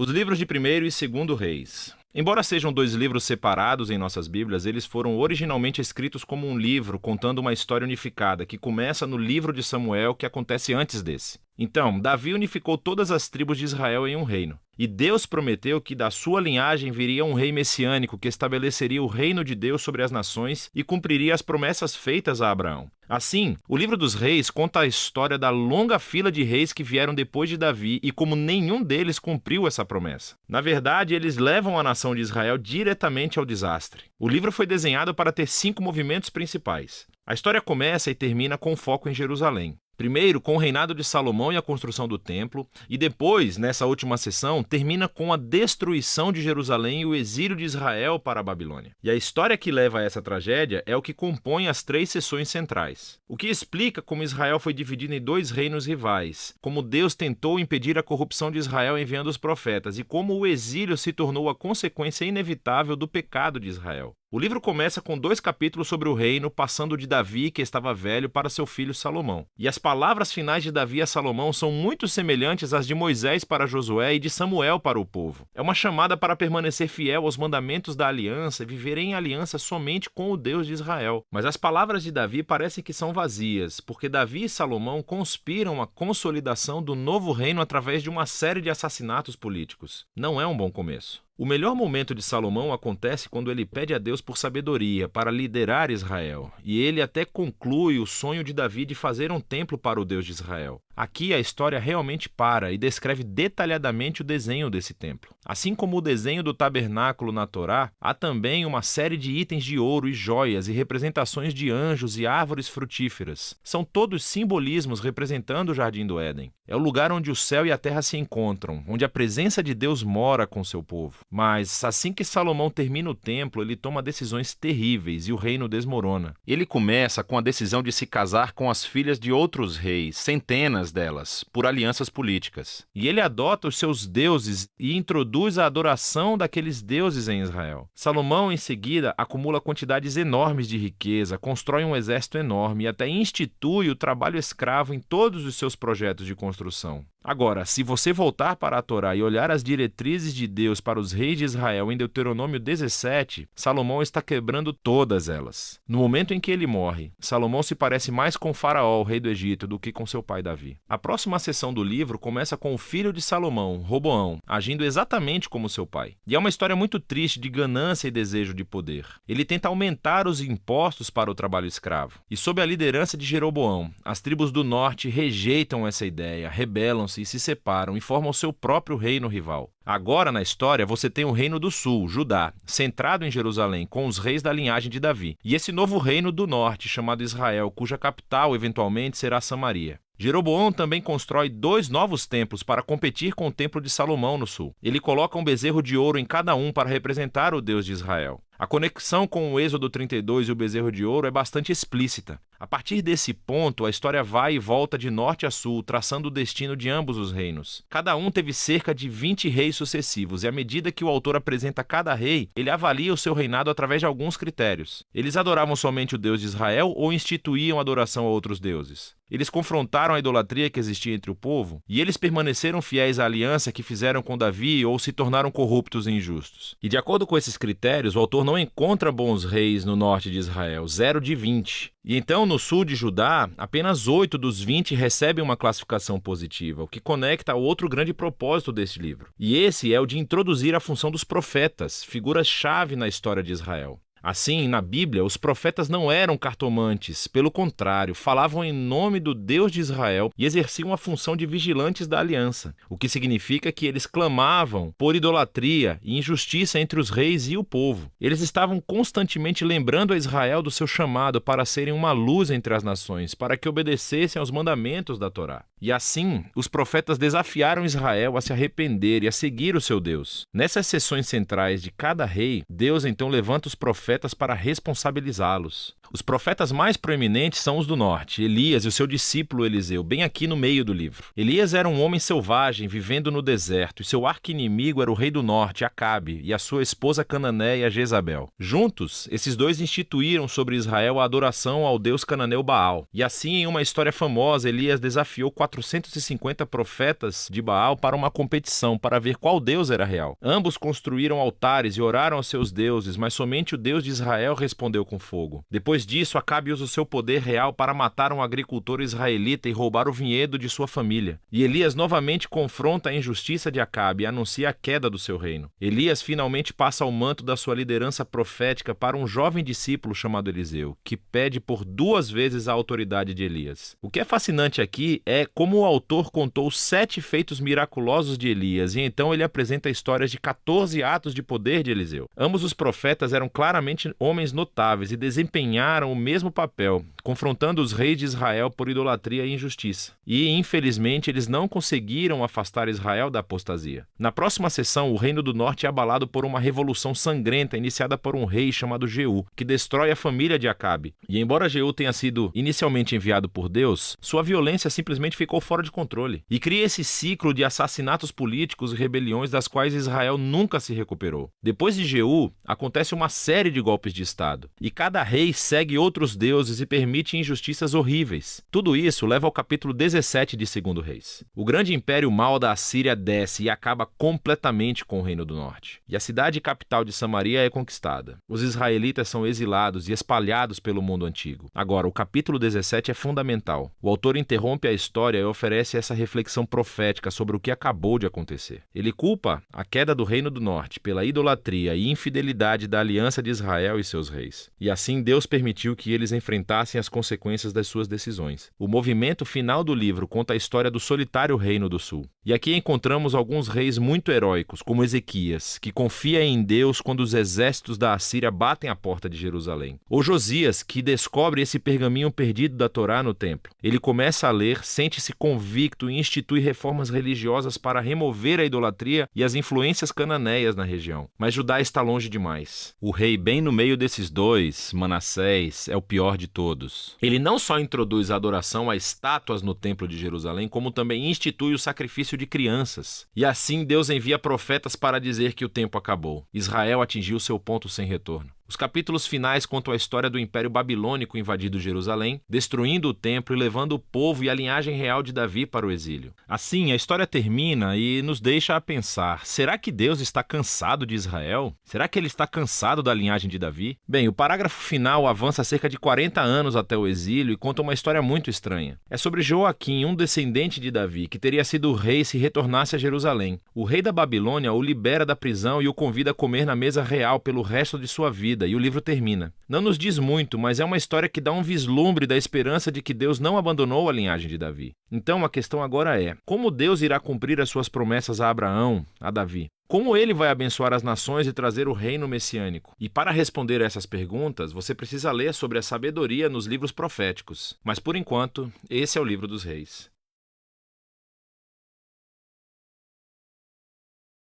Os livros de 1º e 2º Reis. Embora sejam dois livros separados em nossas Bíblias, eles foram originalmente escritos como um livro contando uma história unificada, que começa no livro de Samuel, que acontece antes desse. Então, Davi unificou todas as tribos de Israel em um reino. E Deus prometeu que da sua linhagem viria um rei messiânico que estabeleceria o reino de Deus sobre as nações e cumpriria as promessas feitas a Abraão. Assim, o livro dos reis conta a história da longa fila de reis que vieram depois de Davi e como nenhum deles cumpriu essa promessa. Na verdade, eles levam a nação de Israel diretamente ao desastre. O livro foi desenhado para ter 5 movimentos principais. A história começa e termina com foco em Jerusalém. Primeiro, com o reinado de Salomão e a construção do templo, e depois, nessa última sessão, termina com a destruição de Jerusalém e o exílio de Israel para a Babilônia. E a história que leva a essa tragédia é o que compõe as 3 sessões centrais. O que explica como Israel foi dividido em 2 reinos rivais, como Deus tentou impedir a corrupção de Israel enviando os profetas, e como o exílio se tornou a consequência inevitável do pecado de Israel. O livro começa com 2 capítulos sobre o reino, passando de Davi, que estava velho, para seu filho Salomão. E as palavras finais de Davi a Salomão são muito semelhantes às de Moisés para Josué e de Samuel para o povo. É uma chamada para permanecer fiel aos mandamentos da aliança e viver em aliança somente com o Deus de Israel. Mas as palavras de Davi parecem que são vazias, porque Davi e Salomão conspiram a consolidação do novo reino através de uma série de assassinatos políticos. Não é um bom começo. O melhor momento de Salomão acontece quando ele pede a Deus por sabedoria para liderar Israel, e ele até conclui o sonho de Davi de fazer um templo para o Deus de Israel. Aqui a história realmente para e descreve detalhadamente o desenho desse templo. Assim como o desenho do tabernáculo na Torá, há também uma série de itens de ouro e joias e representações de anjos e árvores frutíferas. São todos simbolismos representando o Jardim do Éden. É o lugar onde o céu e a terra se encontram, onde a presença de Deus mora com seu povo. Mas assim que Salomão termina o templo, ele toma decisões terríveis e o reino desmorona. Ele começa com a decisão de se casar com as filhas de outros reis, centenas delas, por alianças políticas. E ele adota os seus deuses e introduz a adoração daqueles deuses em Israel. Salomão, em seguida, acumula quantidades enormes de riqueza, constrói um exército enorme e até institui o trabalho escravo em todos os seus projetos de construção. Agora, se você voltar para a Torá e olhar as diretrizes de Deus para os reis de Israel em Deuteronômio 17, Salomão está quebrando todas elas. No momento em que ele morre, Salomão se parece mais com Faraó, o rei do Egito, do que com seu pai Davi. A próxima seção do livro começa com o filho de Salomão, Roboão, agindo exatamente como seu pai. E é uma história muito triste de ganância e desejo de poder. Ele tenta aumentar os impostos para o trabalho escravo. E sob a liderança de Jeroboão, as tribos do norte rejeitam essa ideia, rebelam-se e se separam e formam seu próprio reino rival. Agora, na história, você tem o reino do sul, Judá, centrado em Jerusalém, com os reis da linhagem de Davi, e esse novo reino do norte, chamado Israel, cuja capital, eventualmente, será Samaria. Jeroboão também constrói 2 novos templos para competir com o templo de Salomão no sul. Ele coloca um bezerro de ouro em cada um para representar o Deus de Israel. A conexão com o Êxodo 32 e o bezerro de ouro é bastante explícita. A partir desse ponto, a história vai e volta de norte a sul, traçando o destino de ambos os reinos. Cada um teve cerca de 20 reis sucessivos, e à medida que o autor apresenta cada rei, ele avalia o seu reinado através de alguns critérios. Eles adoravam somente o Deus de Israel ou instituíam adoração a outros deuses? Eles confrontaram a idolatria que existia entre o povo, e eles permaneceram fiéis à aliança que fizeram com Davi ou se tornaram corruptos e injustos. E de acordo com esses critérios, o autor não encontra bons reis no norte de Israel, 0 de 20. E então, no sul de Judá, apenas 8 dos 20 recebem uma classificação positiva, o que conecta ao outro grande propósito deste livro. E esse é o de introduzir a função dos profetas, figuras-chave na história de Israel. Assim, na Bíblia, os profetas não eram cartomantes, pelo contrário, falavam em nome do Deus de Israel e exerciam a função de vigilantes da aliança, o que significa que eles clamavam por idolatria e injustiça entre os reis e o povo. Eles estavam constantemente lembrando a Israel do seu chamado para serem uma luz entre as nações, para que obedecessem aos mandamentos da Torá. E assim, os profetas desafiaram Israel a se arrepender e a seguir o seu Deus. Nessas sessões centrais de cada rei, Deus então levanta os profetas profetas para responsabilizá-los. Os profetas mais proeminentes são os do norte, Elias e o seu discípulo Eliseu, bem aqui no meio do livro. Elias era um homem selvagem, vivendo no deserto, e seu arqui-inimigo era o rei do norte, Acabe, e a sua esposa cananeia, Jezabel. Juntos, esses dois instituíram sobre Israel a adoração ao deus cananeu Baal. E assim, em uma história famosa, Elias desafiou 450 profetas de Baal para uma competição, para ver qual deus era real. Ambos construíram altares e oraram aos seus deuses, mas somente o Deus de Israel respondeu com fogo. Depois disso, Acabe usa o seu poder real para matar um agricultor israelita e roubar o vinhedo de sua família. E Elias novamente confronta a injustiça de Acabe e anuncia a queda do seu reino. Elias finalmente passa o manto da sua liderança profética para um jovem discípulo chamado Eliseu, que pede por 2 vezes a autoridade de Elias. O que é fascinante aqui é como o autor contou 7 feitos miraculosos de Elias, e então ele apresenta histórias de 14 atos de poder de Eliseu. Ambos os profetas eram claramente homens notáveis e desempenharam o mesmo papel, confrontando os reis de Israel por idolatria e injustiça. E, infelizmente, eles não conseguiram afastar Israel da apostasia. Na próxima sessão, o Reino do Norte é abalado por uma revolução sangrenta iniciada por um rei chamado Jeú, que destrói a família de Acabe. E embora Jeú tenha sido inicialmente enviado por Deus, sua violência simplesmente ficou fora de controle. E cria esse ciclo de assassinatos políticos e rebeliões das quais Israel nunca se recuperou. Depois de Jeú, acontece uma série de golpes de Estado. E cada rei segue outros deuses e permite injustiças horríveis. Tudo isso leva ao capítulo 17 de 2 Reis. O grande império mau da Assíria desce e acaba completamente com o Reino do Norte. E a cidade capital de Samaria é conquistada. Os israelitas são exilados e espalhados pelo mundo antigo. Agora, o capítulo 17 é fundamental. O autor interrompe a história e oferece essa reflexão profética sobre o que acabou de acontecer. Ele culpa a queda do Reino do Norte pela idolatria e infidelidade da aliança de Israel e seus reis. E assim Deus permitiu que eles enfrentassem as consequências das suas decisões. O movimento final do livro conta a história do solitário Reino do Sul. E aqui encontramos alguns reis muito heróicos, como Ezequias, que confia em Deus quando os exércitos da Assíria batem a porta de Jerusalém. Ou Josias, que descobre esse pergaminho perdido da Torá no templo. Ele começa a ler, sente-se convicto e institui reformas religiosas para remover a idolatria e as influências cananeias na região. Mas Judá está longe demais. O rei bem no meio desses dois, Manassés, é o pior de todos. Ele não só introduz a adoração a estátuas no templo de Jerusalém, como também institui o sacrifício de crianças. E assim Deus envia profetas para dizer que o tempo acabou. Israel atingiu seu ponto sem retorno. Os capítulos finais contam a história do Império Babilônico invadindo Jerusalém, destruindo o templo e levando o povo e a linhagem real de Davi para o exílio. Assim, a história termina e nos deixa a pensar: será que Deus está cansado de Israel? Será que ele está cansado da linhagem de Davi? Bem, o parágrafo final avança cerca de 40 anos até o exílio e conta uma história muito estranha. É sobre Joaquim, um descendente de Davi, que teria sido rei se retornasse a Jerusalém. O rei da Babilônia o libera da prisão e o convida a comer na mesa real pelo resto de sua vida. E o livro termina. Não nos diz muito, mas é uma história que dá um vislumbre da esperança de que Deus não abandonou a linhagem de Davi. Então a questão agora é: como Deus irá cumprir as suas promessas a Abraão, a Davi? Como ele vai abençoar as nações e trazer o reino messiânico? E para responder a essas perguntas, você precisa ler sobre a sabedoria nos livros proféticos. Mas por enquanto, esse é o livro dos reis.